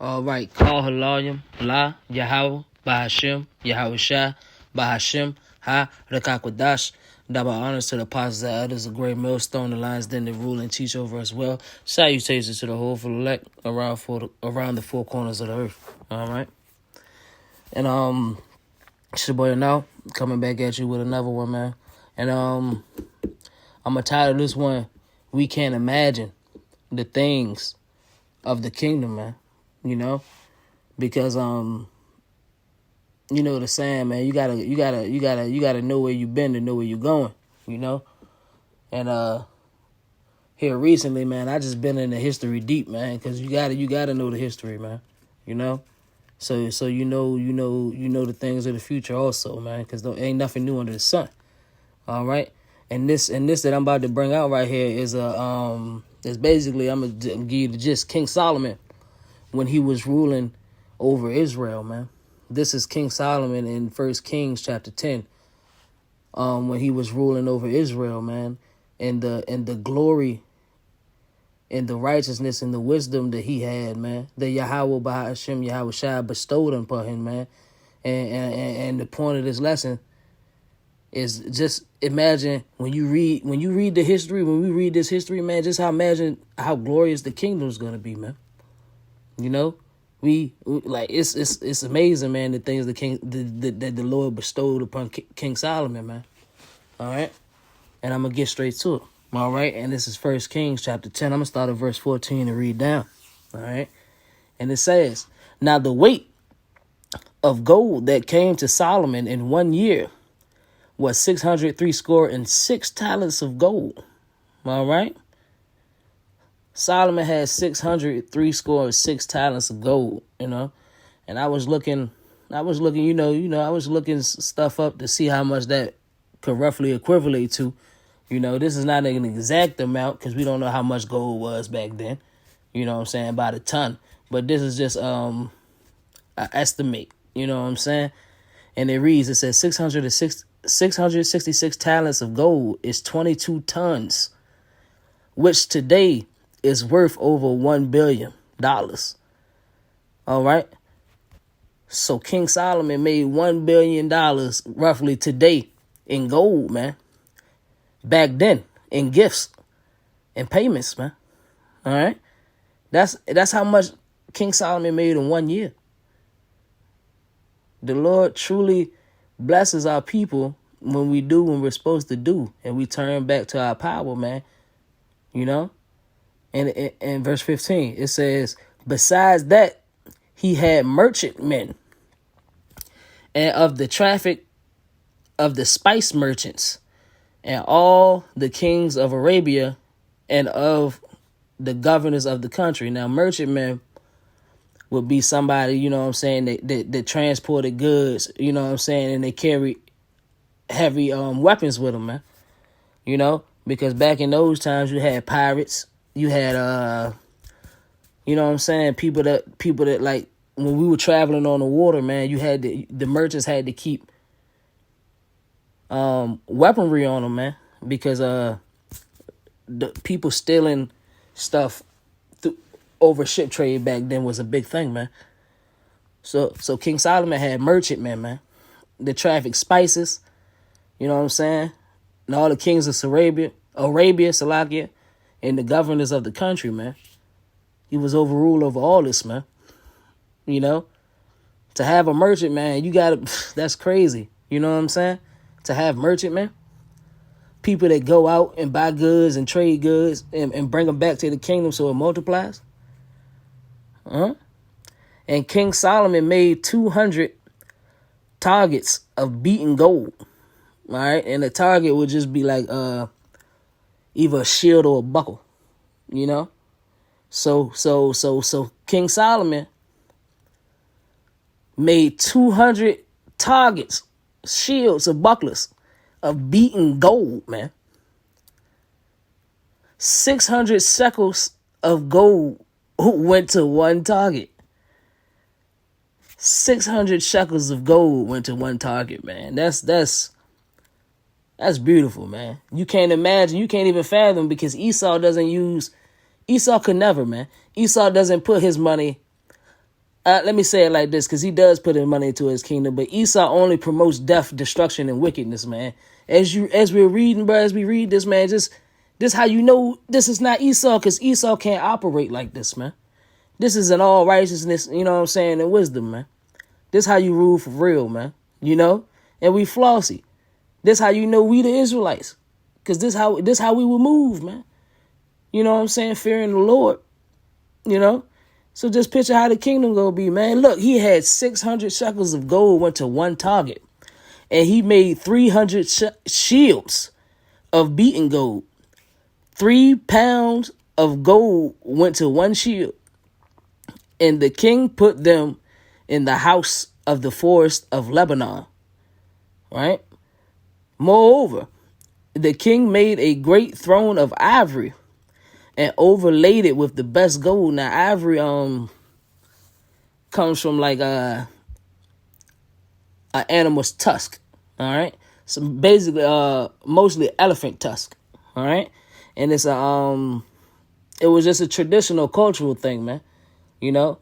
All right, call Halayim, La, Yahweh, Bahashim, Yahweh Shah, Bahashim, Ha, Rakakwadash. Double honors to the apostles and others, a great millstone, the lines then to rule and teach over us well. Salutations to the whole full elect around the four corners of the earth. All right. And it's your boy now, coming back at you with another one, man. And I'm gonna title this one, We Can't Imagine the Things of the Kingdom, man. You know? Because you know the saying, man, you gotta know where you've been to know where you're going, you know? And here recently, man, I just been in the history deep, man, because you gotta know the history, man. You know? So you know the things of the future also, man, because there ain't nothing new under the sun. All right? And this that I'm about to bring out right here is basically, I'm gonna give you the gist. King Solomon, when he was ruling over Israel, man. This is King Solomon in 1 Kings chapter 10. When he was ruling over Israel, man, and the glory and the righteousness and the wisdom that he had, man, that Yahweh Bahashim Yahweh Shai bestowed upon him, man. And the point of this lesson is just imagine when we read this history, man, just imagine how glorious the kingdom is gonna be, man. You know, we like it's amazing, man, the things that the Lord bestowed upon King Solomon, man. All right, and I'm gonna get straight to it. All right, and this is 1 Kings chapter 10. I'm gonna start at verse 14 and read down. All right, and it says, "Now the weight of gold that came to Solomon in 1 year was 636 talents of gold." All right. Solomon had 636 talents of gold, you know, and I was looking, I was looking stuff up to see how much that could roughly equivalent to. You know, this is not an exact amount because we don't know how much gold was back then, you know what I'm saying, by the ton. But this is just an estimate, you know what I'm saying? And it says 666 talents of gold is 22 tons, which today is worth over $1 billion. All right. So King Solomon made $1 billion roughly today in gold, man. Back then, in gifts and payments, man. All right. That's how much King Solomon made in 1 year. The Lord truly blesses our people when we do what we're supposed to do and we turn back to our power, man. You know? And in verse 15, it says, "Besides that, he had merchantmen and of the traffic of the spice merchants and all the kings of Arabia and of the governors of the country." Now, merchantmen would be somebody, you know what I'm saying, that transported goods, you know what I'm saying, and they carry heavy weapons with them, man. You know, because back in those times, you had pirates. You had, you know what I'm saying, people that like, when we were traveling on the water, man, you had the merchants had to keep weaponry on them, man, because the people stealing stuff over ship trade back then was a big thing, man. So King Solomon had merchantmen, man, the traffic spices, you know what I'm saying, and all the kings of Arabia, Salakia, and the governors of the country, man. He was overruled over all this, man. You know, to have a merchant, man, you gotta, that's crazy. You know what I'm saying? To have merchant, man. People that go out and buy goods and trade goods and bring them back to the kingdom so it multiplies. And King Solomon made 200 targets of beaten gold. All right. And the target would just be like, either a shield or a buckle, you know? So King Solomon made 200 targets, shields or bucklers of beaten gold, man. 600 shekels of gold went to one target. 600 shekels of gold went to one target, man. That's beautiful, man. You can't imagine. You can't even fathom because Esau could never, man. Esau doesn't put his money let me say it like this, because he does put in money into his kingdom, but Esau only promotes death, destruction, and wickedness, man. As we're reading, bro, as we read this, man, just this how you know this is not Esau, because Esau can't operate like this, man. This is an all righteousness, you know what I'm saying, and wisdom, man. This how you rule for real, man. You know? And we flossy. This how you know we the Israelites. Because this how we will move, man. You know what I'm saying? Fearing the Lord. You know? So just picture how the kingdom gonna be, man. Look, he had 600 shekels of gold went to one target. And he made 300 shields of beaten gold. 3 pounds of gold went to one shield. And the king put them in the house of the forest of Lebanon. Right? Moreover, the king made a great throne of ivory and overlaid it with the best gold. Now, ivory comes from like an animal's tusk. All right, so basically, mostly elephant tusk. All right, and it's it was just a traditional cultural thing, man. You know,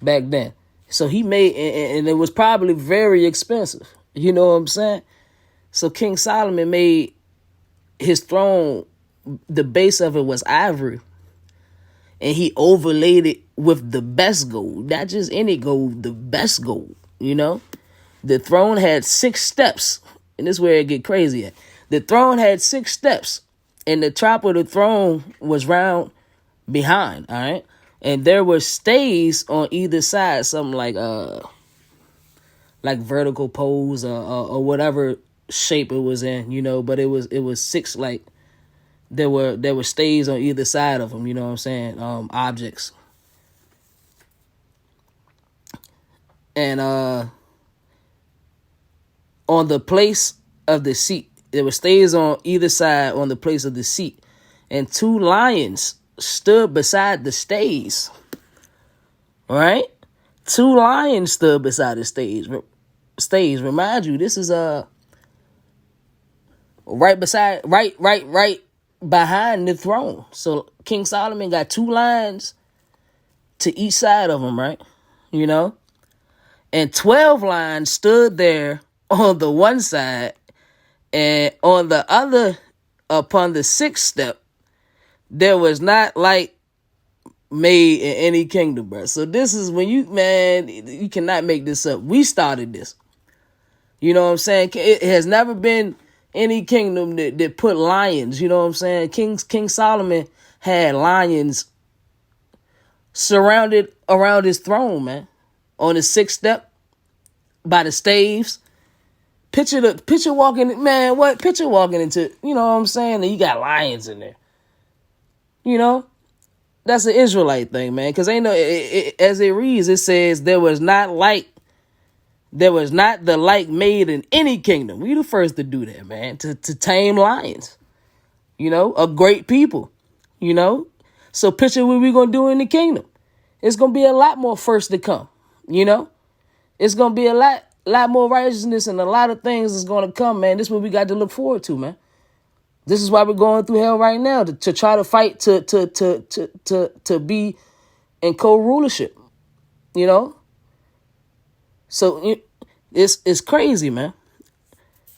back then. So he made, and it was probably very expensive. You know what I'm saying? So King Solomon made his throne, the base of it was ivory. And he overlaid it with the best gold. Not just any gold, the best gold, you know? The throne had 6 steps. And this is where it get crazy at. The throne had 6 steps. And the top of the throne was round behind, all right? And there were stays on either side, something like vertical poles or whatever shape it was in, you know, but it was 6, like there were stays on either side of them, you know what I'm saying, objects. And on the place of the seat, there were stays on either side on the place of the seat, and 2 lions stood beside the stays. Right? 2 lions stood beside the stays. Remind you, this is right behind the throne. So King Solomon got 2 lions to each side of him, right? You know? And 12 lions stood there on the one side, and on the other, upon the 6th step, there was not like made in any kingdom, bro. So this is when you cannot make this up. We started this. You know what I'm saying? It has never been any kingdom that put lions, you know what I'm saying? King Solomon had lions surrounded around his throne, man. On the 6th step, by the staves. Picture walking, man, what? Picture walking into, you know what I'm saying? And you got lions in there. You know? That's an Israelite thing, man. Because ain't no, as it reads, it says there was not the like made in any kingdom. We the first to do that, man. To tame lions. You know, a great people. You know? So picture what we're going to do in the kingdom. It's going to be a lot more first to come. You know? It's going to be a lot more righteousness, and a lot of things is going to come, man. This is what we got to look forward to, man. This is why we're going through hell right now, to try to fight to be in co-rulership, you know? So it's crazy, man.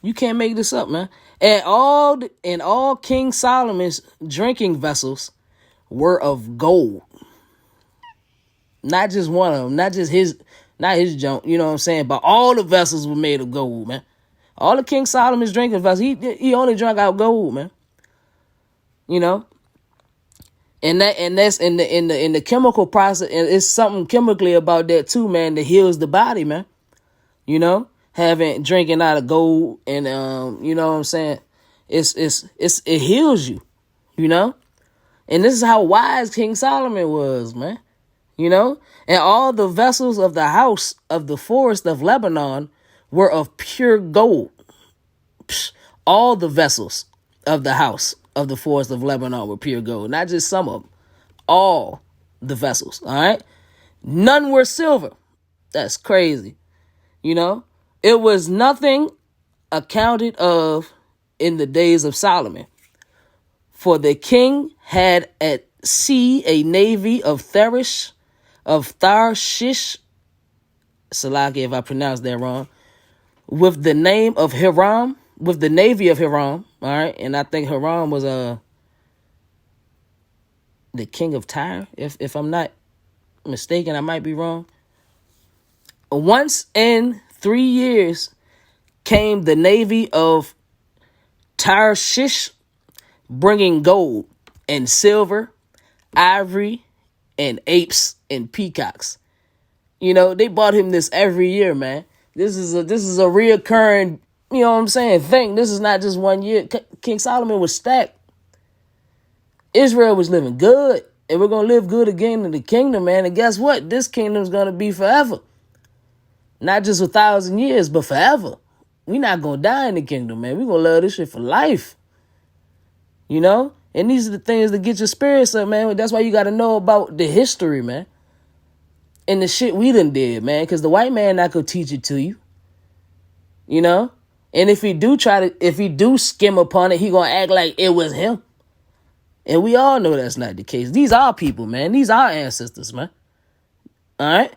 You can't make this up, man. And all King Solomon's drinking vessels were of gold. Not just one of them, not his junk, you know what I'm saying? But all the vessels were made of gold, man. All of King Solomon's drinking vessels, he only drank out gold, man. You know? And that's in the chemical process, and it's something chemically about that too, man, that heals the body, man. You know? Drinking out of gold, and you know what I'm saying? It heals you, you know? And this is how wise King Solomon was, man. You know? And all the vessels of the house of the forest of Lebanon were of pure gold. All the vessels of the house of the forest of Lebanon were pure gold. Not just some of them. All the vessels. All right? None were silver. That's crazy. You know? It was nothing accounted of in the days of Solomon. For the king had at sea a navy of Therish, of Tharshish, Salaki if I pronounced that wrong, with the name of Hiram, with the navy of Hiram, all right? And I think Hiram was the king of Tyre, if I'm not mistaken. I might be wrong. Once in 3 years came the navy of Tarshish, bringing gold and silver, ivory, and apes and peacocks. You know, they bought him this every year, man. This is a reoccurring, you know what I'm saying, thing. This is not just 1 year. King Solomon was stacked. Israel was living good, and we're going to live good again in the kingdom, man. And guess what? This kingdom's going to be forever. Not just 1,000 years, but forever. We're not going to die in the kingdom, man. We're going to love this shit for life. You know? And these are the things that get your spirits up, man. That's why you got to know about the history, man. And the shit we done did, man. Because the white man not going to teach it to you. You know? And if he do skim upon it, he going to act like it was him. And we all know that's not the case. These are people, man. These are ancestors, man. All right?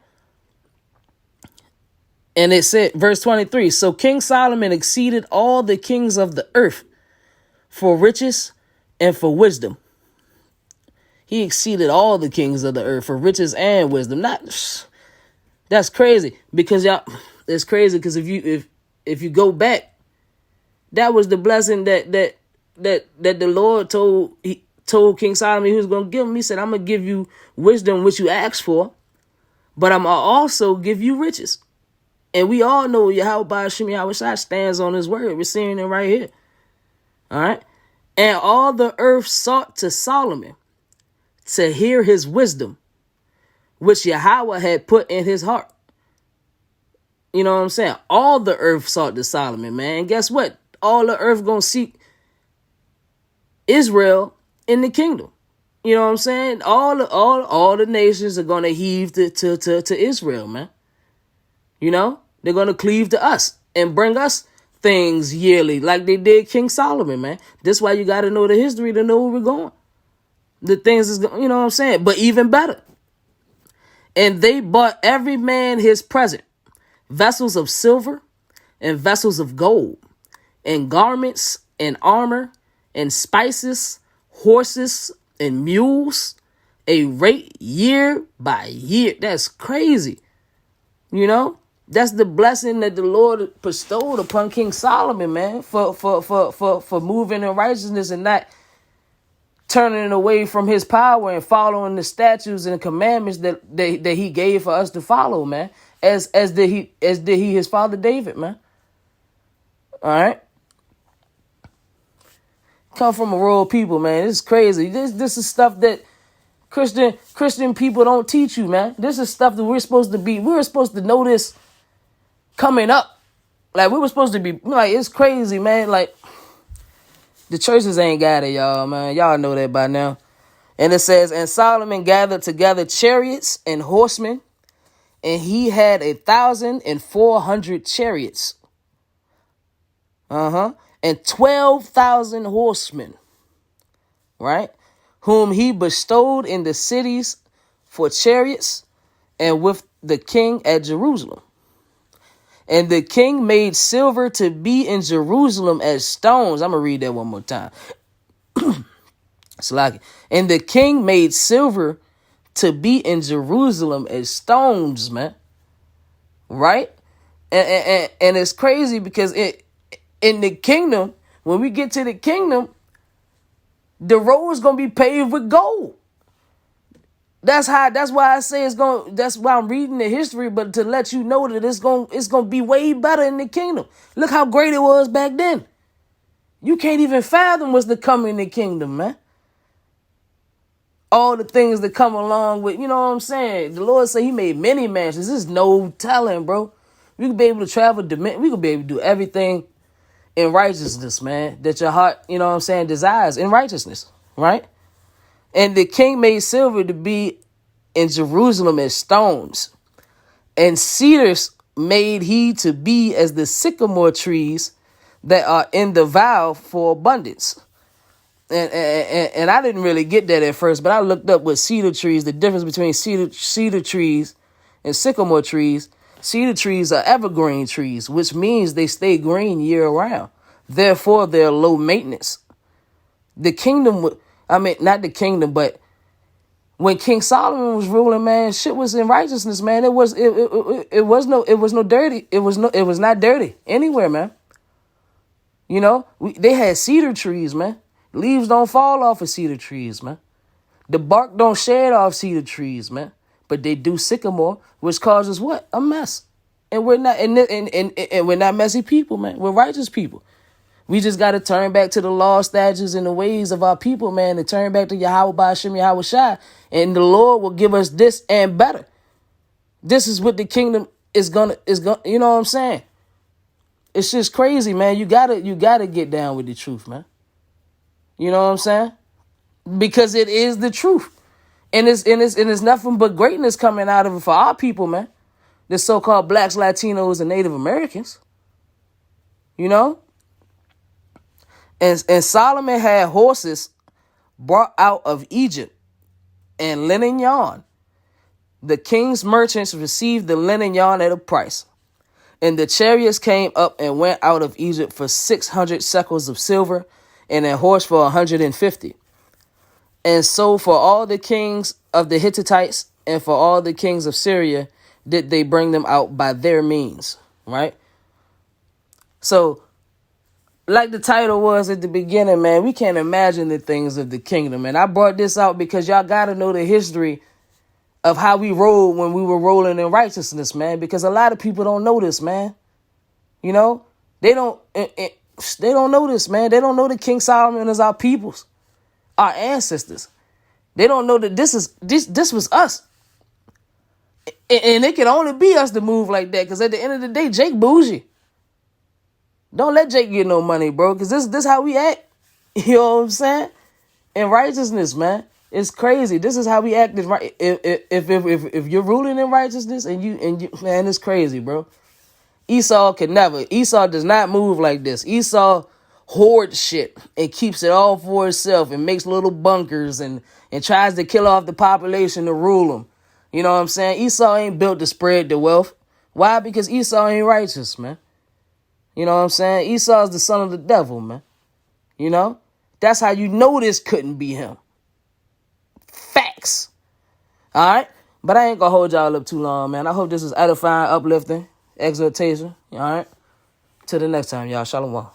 And it said, verse 23, so King Solomon exceeded all the kings of the earth for riches and for wisdom. He exceeded all the kings of the earth for riches and wisdom. That's crazy because it's crazy because if you go back, that was the blessing that the Lord told King Solomon he was going to give him. He said, I'm going to give you wisdom, which you asked for, but I'm going to also give you riches. And we all know Yahweh Hashem Yahweh Shai stands on his word. We're seeing it right here. All right. And all the earth sought to Solomon to hear his wisdom, which Yahweh had put in his heart. You know what I'm saying? All the earth sought to Solomon, man. And guess what? All the earth gonna seek Israel in the kingdom. You know what I'm saying? All the nations are gonna heave to Israel, man. You know, they're going to cleave to us and bring us things yearly like they did King Solomon, man. This is why you got to know the history to know where we're going. The things is, you know what I'm saying? But even better. And they bought every man his present, vessels of silver and vessels of gold, and garments and armor and spices, horses and mules, a rate year by year. That's crazy. You know? That's the blessing that the Lord bestowed upon King Solomon, man, for moving in righteousness and not turning away from his power and following the statutes and commandments that he gave for us to follow, man. As did he his father David, man. All right. Come from a royal people, man. This is crazy. This is stuff that Christian people don't teach you, man. This is stuff that we were supposed to know this coming up. Like, we were supposed to be, like, it's crazy, man. Like, the churches ain't got it, y'all, man. Y'all know that by now. And it says, and Solomon gathered together chariots and horsemen, and he had 1,400 chariots. And 12,000 horsemen, right? Whom he bestowed in the cities for chariots and with the king at Jerusalem. And the king made silver to be in Jerusalem as stones. I'm going to read that one more time. And the king made silver to be in Jerusalem as stones, man. Right? And it's crazy because in the kingdom, when we get to the kingdom, the road is going to be paved with gold. That's why I say that's why I'm reading the history, but to let you know that it's going to be way better in the kingdom. Look how great it was back then. You can't even fathom what's to come in the kingdom, man. All the things that come along with, you know what I'm saying? The Lord said he made many mansions. There's no telling, bro. We could be able to travel, we could be able to do everything in righteousness, man, that your heart, you know what I'm saying, desires in righteousness, right? And the king made silver to be in Jerusalem as stones, and cedars made he to be as the sycamore trees that are in the vale for abundance. and I didn't really get that at first, but I looked up what cedar trees, the difference between cedar trees and sycamore trees. Cedar trees are evergreen trees, which means they stay green year round. Therefore, they're low maintenance. The kingdom, not the kingdom, but when King Solomon was ruling, man, shit was in righteousness, man. It was no dirty. It was not dirty anywhere, man. You know, they had cedar trees, man. Leaves don't fall off of cedar trees, man. The bark don't shed off cedar trees, man. But they do sycamore, which causes what? A mess. And we're not, and we're not messy people, man. We're righteous people. We just got to turn back to the law, statutes, and the ways of our people, man, and turn back to Yahweh Ba'ashem, Yahweh Shai, and the Lord will give us this and better. This is what the kingdom is gonna, you know what I'm saying? It's just crazy, man. You gotta get down with the truth, man. You know what I'm saying? Because it is the truth. And it's nothing but greatness coming out of it for our people, man. The so-called blacks, Latinos, and Native Americans. You know? And Solomon had horses brought out of Egypt and linen yarn. The king's merchants received the linen yarn at a price. And the chariots came up and went out of Egypt for 600 shekels of silver, and a horse for 150. And so for all the kings of the Hittites and for all the kings of Syria did they bring them out by their means, right? So, like the title was at the beginning, man, we can't imagine the things of the kingdom. And I brought this out because y'all got to know the history of how we rolled when we were rolling in righteousness, man, because a lot of people don't know this, man. You know, they don't know this, man. They don't know that King Solomon is our peoples, our ancestors. They don't know that this was us. And it can only be us to move like that, because at the end of the day, Jake bougie. Don't let Jake get no money, bro, because this how we act. You know what I'm saying? In righteousness, man. It's crazy. This is how we act. If you're ruling in righteousness and you, man, it's crazy, bro. Esau can never. Esau does not move like this. Esau hoards shit and keeps it all for itself and makes little bunkers and tries to kill off the population to rule them. You know what I'm saying? Esau ain't built to spread the wealth. Why? Because Esau ain't righteous, man. You know what I'm saying? Esau is the son of the devil, man. You know? That's how you know this couldn't be him. Facts. All right? But I ain't going to hold y'all up too long, man. I hope this is edifying, uplifting, exhortation. All right? Till the next time, y'all. Shalom.